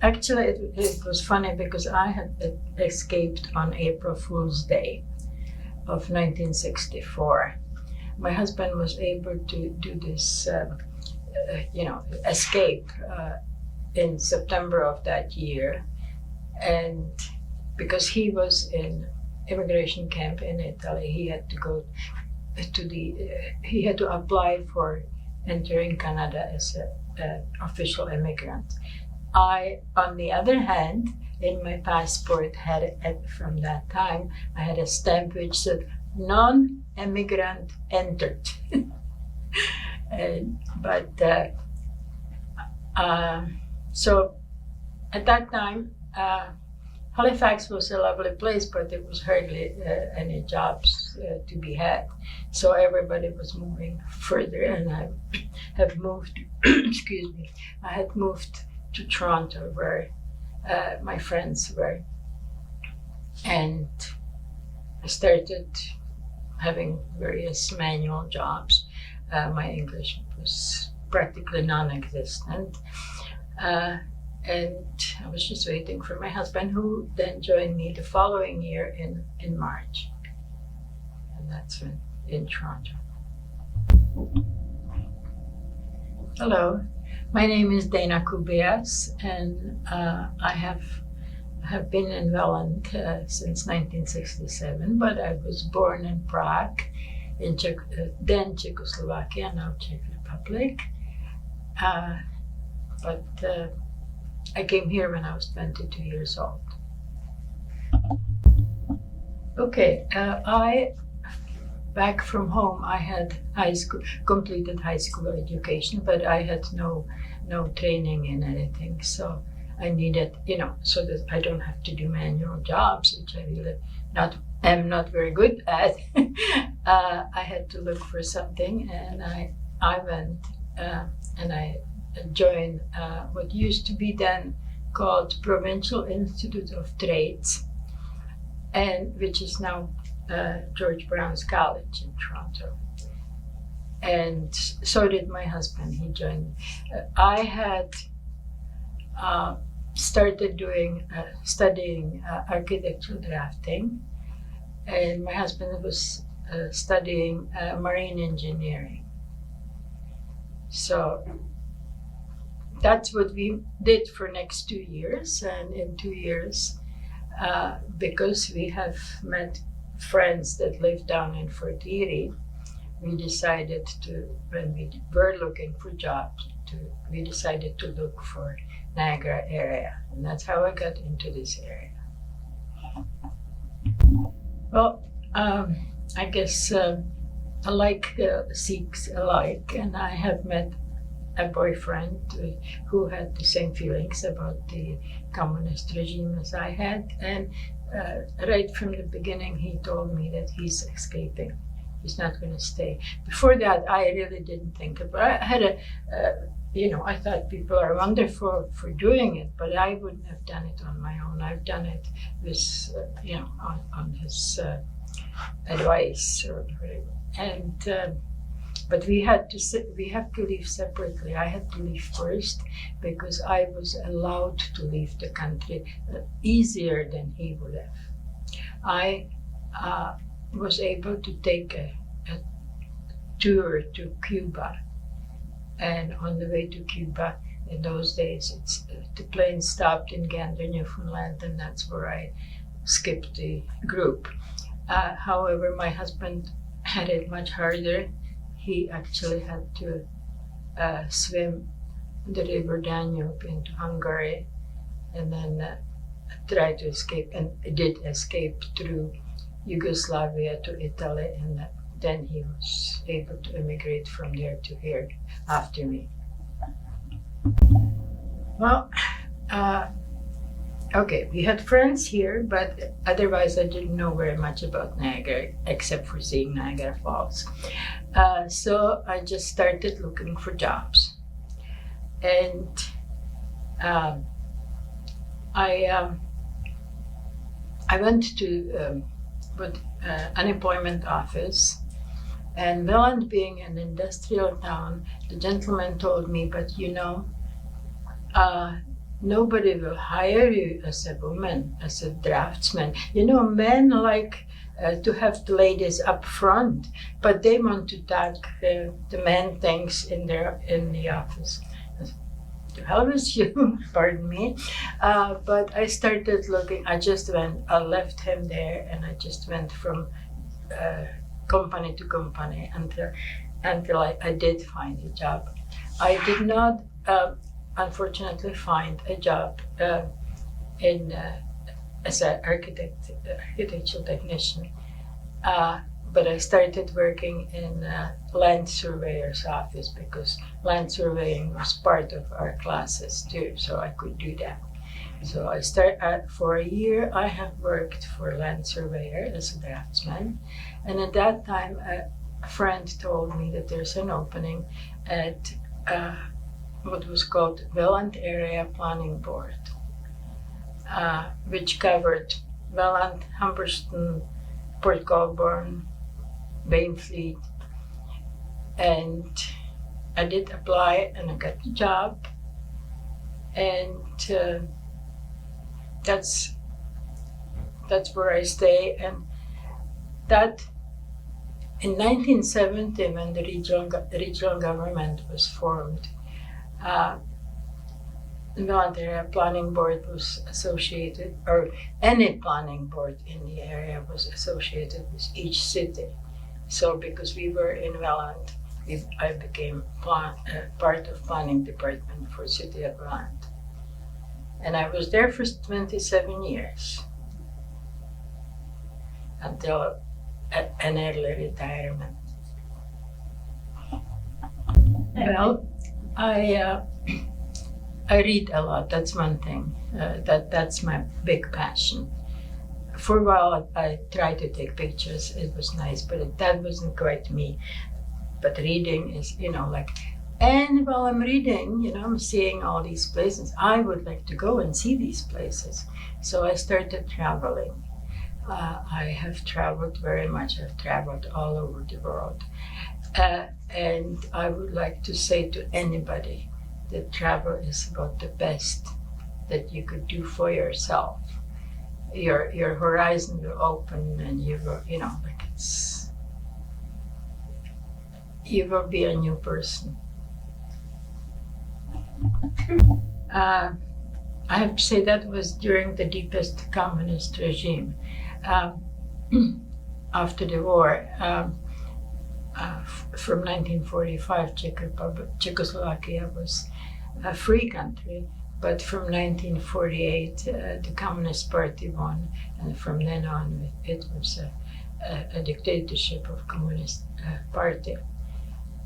Actually, it was funny because I had escaped on April Fool's Day of 1964. My husband was able to do this, escape in September of that year, and because he was in immigration camp in Italy, he had to go to he had to apply for entering Canada as an official immigrant. I, on the other hand, in my passport from that time, I had a stamp which said non-immigrant entered. So at that time, Halifax was a lovely place, but there was hardly any jobs to be had. So everybody was moving further, and I have moved, excuse me, I had moved to Toronto where my friends were. And I started having various manual jobs. My English was practically non-existent. And I was just waiting for my husband, who then joined me the following year in March. And that's when in Toronto. Hello, my name is Dana Kubias, and I have been in Welland since 1967, but I was born in Prague, in then Czechoslovakia, now Czech Republic. But I came here when I was 22 years old. Okay, back from home, I had completed high school education, but I had no training in anything. So I needed, so that I don't have to do manual jobs, which I really am not very good at. I had to look for something, and I went and I joined what used to be then called Provincial Institute of Trades, and which is now George Brown's College in Toronto. And so did my husband. He joined. I had started studying architectural drafting, and my husband was studying marine engineering. So that's what we did for next 2 years, and in 2 years, because we have met friends that live down in Fort Erie, we decided when we were looking for jobs, we decided to look for Niagara area, and that's how I got into this area. Well, I guess alike seeks alike, and I have met a boyfriend who had the same feelings about the communist regime as I had, and right from the beginning he told me that he's escaping. He's not going to stay. Before that, I really didn't think about it. I had I thought people are wonderful for doing it, but I wouldn't have done it on my own. I've done it with, on his advice or whatever. And but we have to leave separately. I had to leave first because I was allowed to leave the country easier than he would have. I was able to take a tour to Cuba, and on the way to Cuba, in those days, the plane stopped in Gander, Newfoundland, and that's where I skipped the group. However, my husband had it much harder. He actually had to swim the river Danube into Hungary, and then try to escape, and did escape through Yugoslavia to Italy, and then he was able to immigrate from there to here after me. Well, okay, we had friends here, but otherwise I didn't know very much about Niagara, except for seeing Niagara Falls. So I just started looking for jobs. And I went to unemployment office, and Welland being an industrial town, the gentleman told me, but nobody will hire you as a woman, as a draftsman. You know, men like to have the ladies up front, but they want to tuck the men things in the office. To hell with you, pardon me. But I started looking. I left him there, and I just went from company to company until I did find a job. I did not, unfortunately, find a job as an architectural technician. But I started working in a land surveyor's office because land surveying was part of our classes too, so I could do that. So for a year I have worked for a land surveyor as a draftsman, and at that time a friend told me that there's an opening at what was called Welland Area Planning Board, which covered Welland, Humberston, Port Colborne, Bainfleet, and I did apply and I got the job, and that's where I stay. And that in 1970, when the regional government was formed, the Welland Area Planning Board was associated, or any planning board in the area was associated with each city. So because we were in Welland, I became part of planning department for City of Welland. And I was there for 27 years until an early retirement. Well, I read a lot. That's one thing. That's my big passion. For a while, I tried to take pictures. It was nice, but that wasn't quite me. But reading is, and while I'm reading, I'm seeing all these places. I would like to go and see these places. So I started traveling. I have traveled very much. I've traveled all over the world. And I would like to say to anybody that travel is about the best that you could do for yourself. Your horizon will open, and you will, you will be a new person. I have to say that was during the deepest communist regime. After the war, from 1945, Czechoslovakia was a free country, but from 1948, the Communist Party won, and from then on, it was a dictatorship of Communist Party.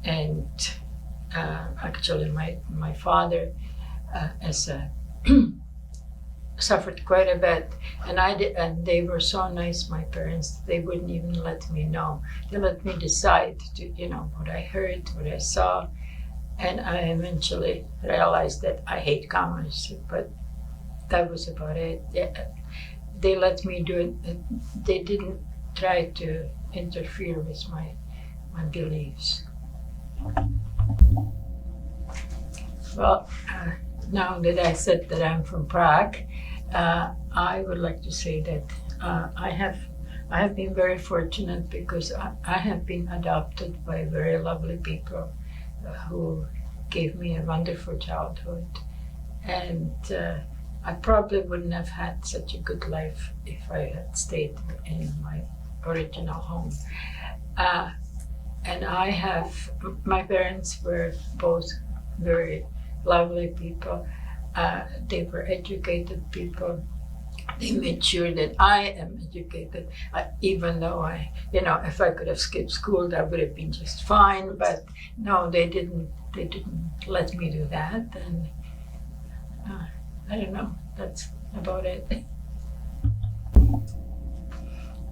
And actually, my father, suffered quite a bit, and they were so nice, my parents. They wouldn't even let me know. They let me decide to, what I heard, what I saw, and I eventually realized that I hate communism. But that was about it. They let me do it. They didn't try to interfere with my beliefs. Well, now that I said that I'm from Prague, I would like to say that I have been very fortunate because I have been adopted by very lovely people who gave me a wonderful childhood, and I probably wouldn't have had such a good life if I had stayed in my original home. And my parents were both very lovely people. They were educated people. They made sure that I am educated, even though if I could have skipped school, that would have been just fine. But no, they didn't let me do that. And I don't know, that's about it.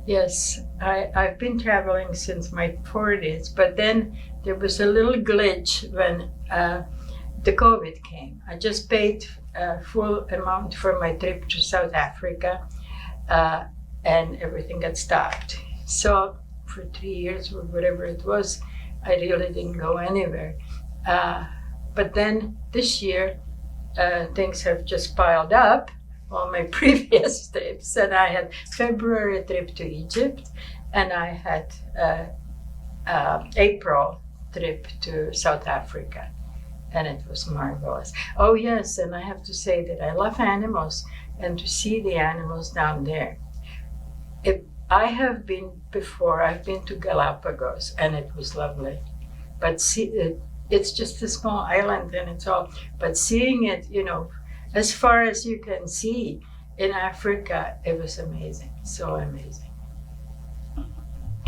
Yes, I've been traveling since my 40s, but then there was a little glitch when the COVID came. I just paid a full amount for my trip to South Africa, and everything got stopped. So for 3 years or whatever it was, I really didn't go anywhere. But then this year, things have just piled up on my previous trips. And I had February trip to Egypt, and I had April trip to South Africa, and it was marvelous. Oh yes, and I have to say that I love animals, and to see the animals down there. I have been before, I've been to Galapagos, and it was lovely. But it's just a small island and it's all, but seeing it, as far as you can see in Africa, it was amazing, so amazing.